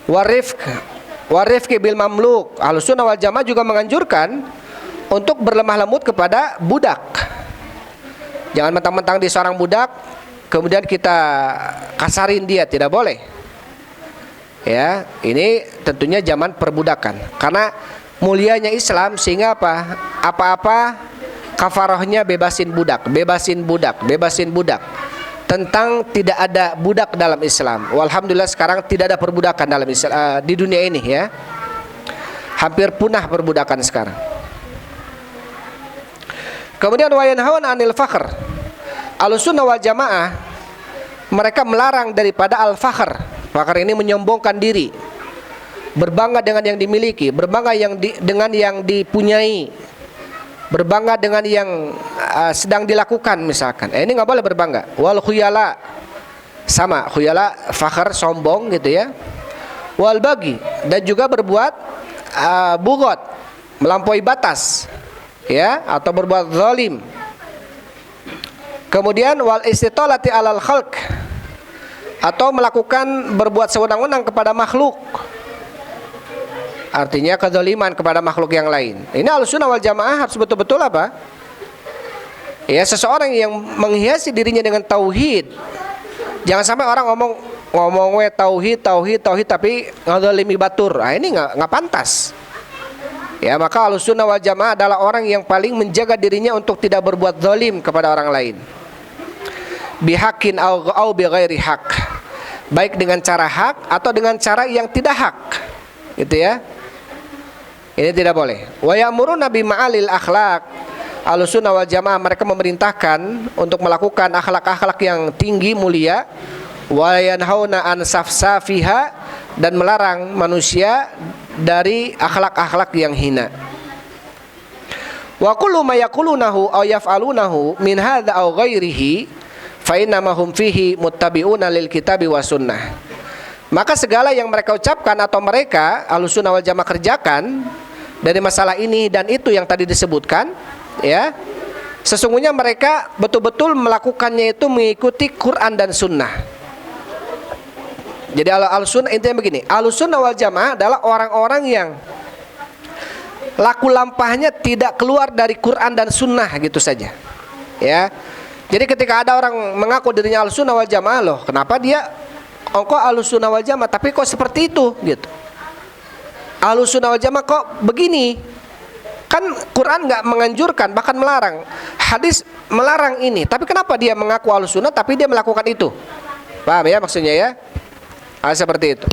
Warifq bil mamluk, Ahlussunnah wal Jamaah juga menganjurkan untuk berlemah lembut kepada budak. Jangan mentang-mentang di seorang budak kemudian kita kasarin dia, tidak boleh. Ya, ini tentunya zaman perbudakan. Karena mulianya Islam sehingga apa-apa kafarahnya bebasin budak. Tentang tidak ada budak dalam Islam. Walhamdulillah sekarang tidak ada perbudakan dalam Islam, di dunia ini, ya. Hampir punah perbudakan sekarang. Kemudian wa yanhauna 'anil fakhr. Ahlussunnah wal Jamaah mereka melarang daripada al-fakhr. Fakhr ini menyombongkan diri, berbangga dengan yang dimiliki, berbangga dengan yang dipunyai, berbangga dengan yang sedang dilakukan misalkan. Ini nggak boleh berbangga. Wal khuyala, sama khuyala, fakhr, sombong gitu, ya. Wal bagi, dan juga berbuat bugot, melampaui batas, ya, atau berbuat zalim. Kemudian wal istitolati alal khalq, atau melakukan berbuat sewenang-wenang kepada makhluk, artinya kezaliman kepada makhluk yang lain. Ini Ahlussunnah wal Jamaah harus betul-betul apa? Ya, seseorang yang menghiasi dirinya dengan tauhid. Jangan sampai orang ngomong tauhid tapi ngazalimi batur. Nah, ini nggak pantas. Ya, maka Ahlussunnah wal Jamaah adalah orang yang paling menjaga dirinya untuk tidak berbuat zalim kepada orang lain. Bihakin au bighairi hak, baik dengan cara hak atau dengan cara yang tidak hak, gitu, ya. Ini tidak boleh. Wa ya'muruna bi ma'alil akhlaq. Ahlussunnah wal Jamaah mereka memerintahkan untuk melakukan akhlak-akhlak yang tinggi mulia. Wa yanhauna an safsafiha, dan melarang manusia dari akhlak-akhlak yang hina. Wa kullu ma yaqulunahu aw yaf'alunahu min hadza aw ghairihi fa innama hum fihi muttabi'una lil kitabi wa sunnah. Maka segala yang mereka ucapkan atau mereka Ahlussunnah wal Jamaah kerjakan dari masalah ini dan itu yang tadi disebutkan, ya, sesungguhnya mereka betul-betul melakukannya itu mengikuti Quran dan Sunnah. Jadi Ahlussunnah intinya begini, Ahlussunnah wal Jamaah adalah orang-orang yang laku lampahnya tidak keluar dari Quran dan Sunnah gitu saja, ya. Jadi ketika ada orang mengaku dirinya Ahlussunnah wal Jamaah, loh, kenapa dia engkau Ahlussunnah wal Jamaah tapi kok seperti itu, gitu. Ahlussunnah wal Jamaah kok begini? Kan Quran nggak menganjurkan, bahkan melarang. Hadis melarang ini, tapi kenapa dia mengaku Ahlussunnah tapi dia melakukan itu? Paham ya maksudnya, ya? Seperti itu.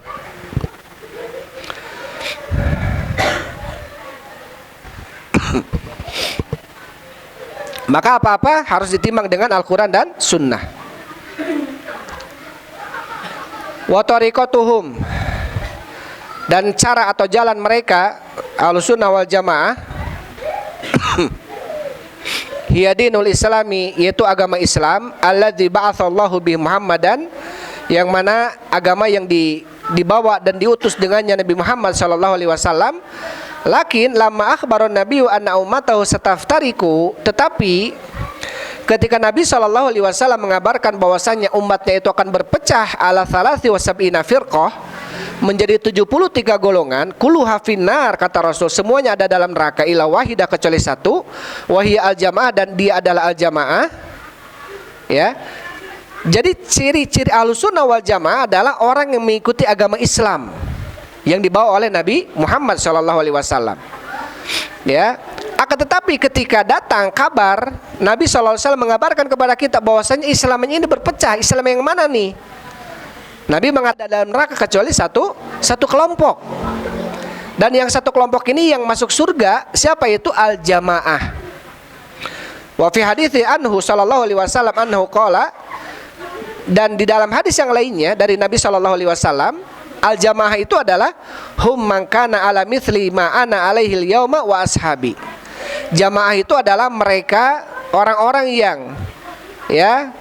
Maka apa-apa harus ditimbang dengan Al-Quran dan Sunnah. Wa tariqatuhum, dan cara atau jalan mereka Ahlussunnah wal Jamaah hiya dinul islami, yaitu agama Islam, alladzi ba'atsallahu bi Muhammadan, yang mana agama yang dibawa dan diutus dengannya Nabi Muhammad sallallahu alaihi wasallam. Lakin lama akhbaron nabiyyu anna ummatahu sataftariku, tetapi ketika Nabi sallallahu alaihi wasallam mengabarkan bahwasanya umatnya itu akan berpecah ala tsalasi wa sab'ina firqah, menjadi 73 golongan, kulluha finnar, kata Rasul, semuanya ada dalam neraka illa wahidah, kecuali satu, wahiyya al-jamaah, dan dia adalah al-jamaah, ya. Jadi ciri-ciri Ahlussunnah wal Jamaah adalah orang yang mengikuti agama Islam yang dibawa oleh Nabi Muhammad SAW. Ya, akan tetapi ketika datang kabar Nabi SAW mengabarkan kepada kita bahwasanya Islam ini berpecah, Islam yang mana nih? Nabi mengatakan dalam neraka kecuali satu kelompok. Dan yang satu kelompok ini yang masuk surga siapa? Itu al-jamaah. Wa fi hadithi anhu sallallahu alaihi wasallam anhu qala, dan di dalam hadis yang lainnya dari Nabi sallallahu alaihi wasallam, al-jamaah itu adalah hum man kana ala mithli ma ana alaihil yauma wa ashabi. Jamaah itu adalah mereka orang-orang yang ya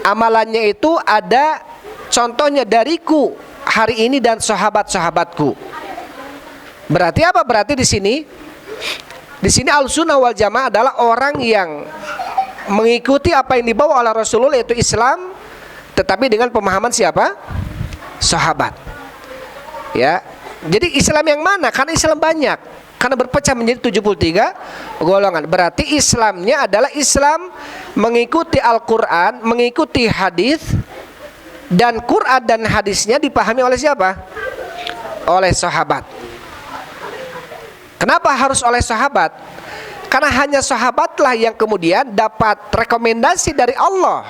amalannya itu ada contohnya dariku hari ini dan sahabat-sahabatku. Berarti apa? Berarti di sini Ahlussunnah wal Jamaah adalah orang yang mengikuti apa yang dibawa oleh Rasulullah, yaitu Islam, tetapi dengan pemahaman siapa? Sahabat. Ya. Jadi Islam yang mana? Karena Islam banyak. Karena berpecah menjadi 73 golongan. Berarti Islamnya adalah Islam mengikuti Al-Qur'an, mengikuti hadis, dan Qur'an dan hadisnya dipahami oleh siapa? Oleh sahabat. Kenapa harus oleh sahabat? Karena hanya sahabatlah yang kemudian dapat rekomendasi dari Allah,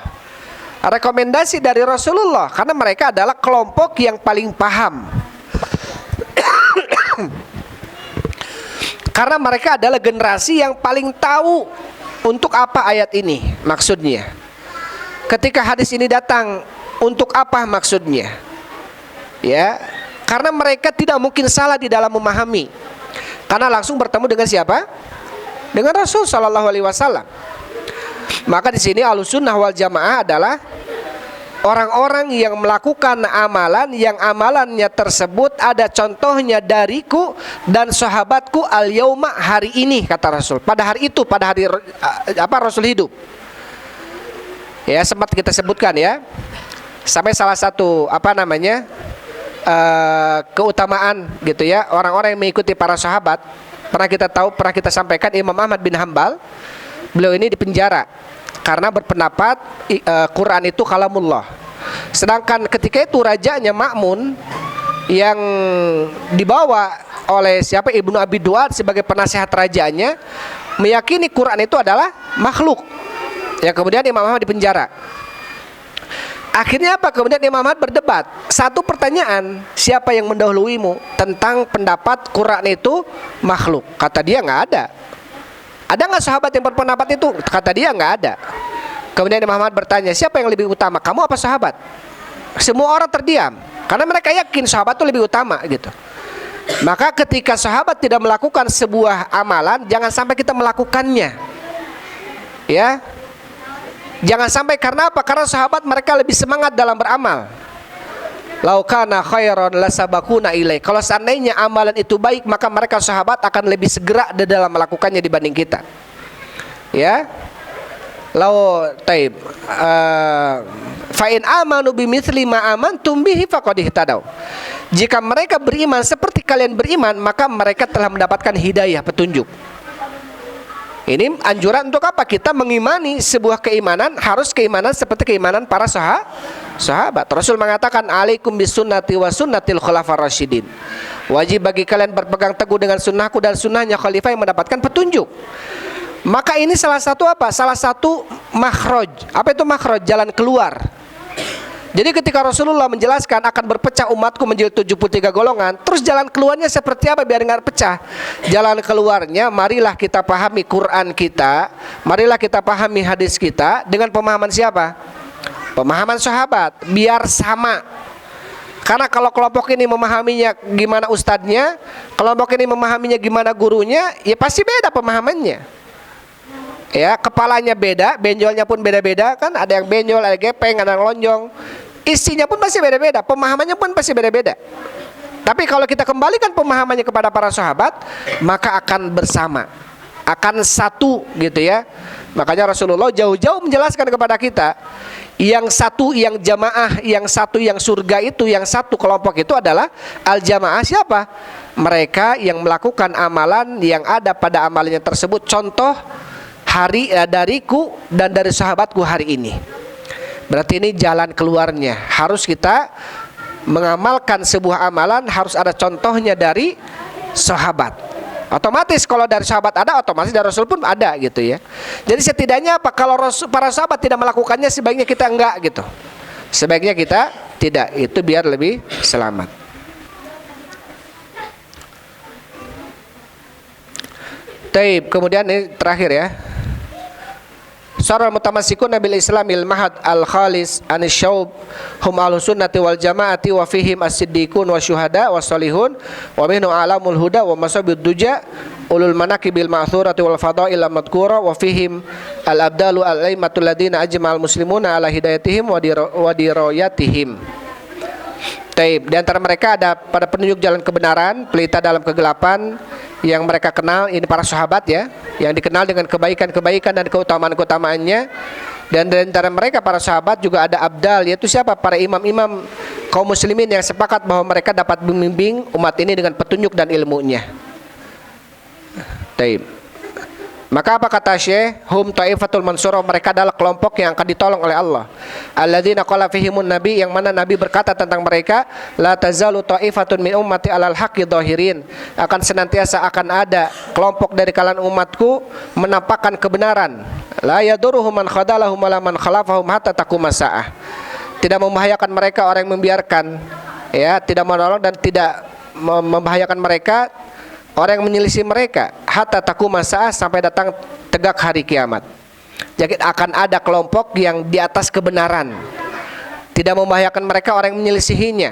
rekomendasi dari Rasulullah, karena mereka adalah kelompok yang paling paham. Karena mereka adalah generasi yang paling tahu untuk apa ayat ini maksudnya. Ketika hadis ini datang, untuk apa maksudnya? Ya, karena mereka tidak mungkin salah di dalam memahami. Karena langsung bertemu dengan siapa? Dengan Rasul sallallahu alaihi wasallam. Maka di sini Ahlussunnah wal Jamaah adalah orang-orang yang melakukan amalan yang amalannya tersebut ada contohnya dariku dan sahabatku al-yauma, hari ini, kata Rasul. Pada hari itu, pada hari Rasul hidup. Ya, sempat kita sebutkan ya. Sampai salah satu keutamaan gitu ya orang-orang yang mengikuti para sahabat, pernah kita sampaikan Imam Ahmad bin Hambal, beliau ini dipenjara karena berpendapat Quran itu kalamullah. Sedangkan ketika itu rajanya Ma'mun yang dibawa oleh siapa? Ibnu Abi Duad sebagai penasehat rajanya, meyakini Quran itu adalah makhluk. Yang kemudian Imam Ahmad dipenjara. Akhirnya apa? Kemudian Imam Ahmad berdebat. Satu pertanyaan, siapa yang mendahuluimu tentang pendapat Quran itu makhluk? Kata dia nggak ada. Ada nggak sahabat yang berpendapat itu? Kata dia nggak ada. Kemudian Imam Ahmad bertanya, siapa yang lebih utama? Kamu apa sahabat? Semua orang terdiam karena mereka yakin sahabat itu lebih utama gitu. Maka ketika sahabat tidak melakukan sebuah amalan, jangan sampai kita melakukannya. Ya. Jangan sampai, karena apa? Karena sahabat mereka lebih semangat dalam beramal. Lau kana khairan lasabaquna ilai. Kalau seandainya amalan itu baik, maka mereka sahabat akan lebih segera dalam melakukannya dibanding kita. Ya. Lau taib fa in amanu bimithli ma amantum bihi faqad ihtadaw. Jika mereka beriman seperti kalian beriman, maka mereka telah mendapatkan hidayah, petunjuk. Ini anjuran untuk apa? Kita mengimani sebuah keimanan, harus keimanan seperti keimanan para sahabat. Rasul mengatakan, alaikum bisunnati wa sunnatil khulafar rasyidin. Wajib bagi kalian berpegang teguh dengan sunnahku dan sunnahnya khalifah yang mendapatkan petunjuk. Maka ini salah satu apa? Salah satu makhraj. Apa itu makhraj? Jalan keluar. Jadi ketika Rasulullah menjelaskan akan berpecah umatku menjadi 73 golongan, terus jalan keluarnya seperti apa biar nggak pecah? Jalan keluarnya, marilah kita pahami Quran kita, marilah kita pahami hadis kita dengan pemahaman siapa? Pemahaman sahabat, biar sama. Karena kalau kelompok ini memahaminya gimana ustadznya, kelompok ini memahaminya gimana gurunya, ya pasti beda pemahamannya. Ya, kepalanya beda, benjolnya pun beda-beda kan, ada yang benjol, ada yang gepeng, ada yang lonjong. Isinya pun pasti beda-beda, pemahamannya pun pasti beda-beda. Tapi kalau kita kembalikan pemahamannya kepada para sahabat, maka akan bersama, akan satu gitu ya. Makanya Rasulullah jauh-jauh menjelaskan kepada kita, yang satu yang jamaah, yang satu yang surga itu, yang satu kelompok itu adalah al-jamaah siapa? Mereka yang melakukan amalan yang ada pada amalannya tersebut contoh dariku dan dari sahabatku hari ini. Berarti ini jalan keluarnya. Harus kita mengamalkan sebuah amalan, harus ada contohnya dari sahabat. Otomatis kalau dari sahabat ada, otomatis dari Rasul pun ada gitu ya. Jadi setidaknya apa? Kalau para sahabat tidak melakukannya, sebaiknya kita enggak gitu. Sebaiknya kita Tidak, itu biar lebih selamat. Taib, kemudian ini terakhir ya. Syarul mutamassikun bil Islamil mahad al khalis anis syaub hum ahlus sunnati wal jamaati wa fihim as-siddiqun wa syuhada wa salihun wa minhu alamul huda wa masabid duja ulul manaqibil ma'thurati wal fadail madhkura wa fihim al abdalu al aimatul ladina ajma'al muslimuna ala hidayatihim wa dirayatihim. Taib, di antara mereka ada pada penunjuk jalan kebenaran, pelita dalam kegelapan yang mereka kenal, ini para sahabat ya, yang dikenal dengan kebaikan-kebaikan dan keutamaan-keutamaannya. Dan di antara mereka para sahabat juga ada abdal, yaitu siapa? Para imam-imam kaum muslimin yang sepakat bahwa mereka dapat membimbing umat ini dengan petunjuk dan ilmunya. Taib. Maka apa kata Syekh? Hum ta'ifatul mansurah, mereka adalah kelompok yang akan ditolong oleh Allah. Alladzina qala fihimun nabi, yang mana Nabi berkata tentang mereka, la tazalu ta'ifatun min ummati alal haqqi dhahirin, akan senantiasa akan ada kelompok dari kalangan umatku menampakkan kebenaran. La yaduruhum man khadalahum wala man khalafahum hatta taquma saah. Tidak membahayakan mereka orang yang membiarkan, ya, tidak menolong dan tidak membahayakan mereka orang yang menyelisih mereka hatta taquma saah, sampai datang tegak hari kiamat. Jadi akan ada kelompok yang di atas kebenaran, tidak membahayakan mereka orang yang menyelisihinya,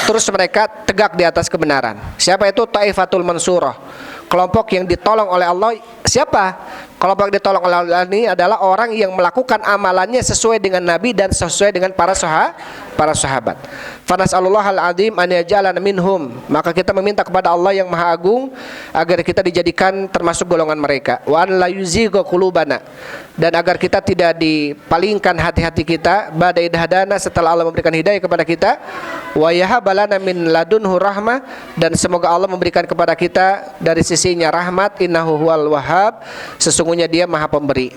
terus mereka tegak di atas kebenaran. Siapa itu? Taifatul mansurah, kelompok yang ditolong oleh Allah. Siapa? Kelompok yang ditolong oleh Allah ini adalah orang yang melakukan amalannya sesuai dengan Nabi dan sesuai dengan para sahabat. Fanas'alullahal azim an yaj'alana minhum, maka kita meminta kepada Allah yang Maha Agung agar kita dijadikan termasuk golongan mereka. Wa an la yuzigha qulubana, dan agar kita tidak dipalingkan hati-hati kita ba'da idh hadana, setelah Allah memberikan hidayah kepada kita. Wa yahabalana min ladunhu rahmah, dan semoga Allah memberikan kepada kita dari sisinya rahmat. Innahu huwal wahhab, sesungguhnya Dia Maha Pemberi.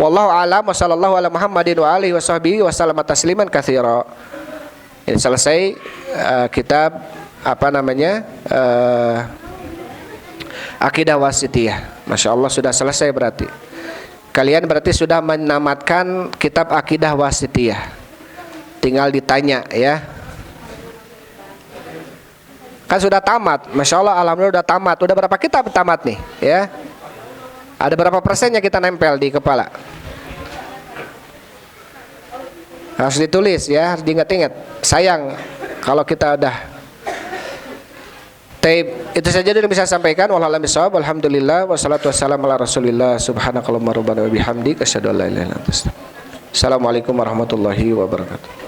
Wallahu a'lam wa sallallahu ala Muhammadin wa alihi wa sahbihi wa sallama tasliman katsira. Ini selesai kitab Akidah Wasithiyah. Masya Allah, sudah selesai berarti. Kalian berarti sudah menamatkan kitab Akidah Wasithiyah. Tinggal ditanya ya. Kan sudah tamat. Masya Allah, alhamdulillah sudah tamat. Udah berapa kitab tamat nih ya? Ada berapa persennya kita nempel di kepala? Harus ditulis ya, harus diingat-ingat. Sayang kalau kita udah. Taib, itu saja yang bisa saya sampaikan. Wallahu a'lam bishawab. Alhamdulillah wassalatu wassalamu ala Rasulillah. Subhanakallahumma rabbana wa bihamdika asyhadu an la ilaha illa anta astaghfiruka wa atubu ilaik. Assalamualaikum warahmatullahi wabarakatuh.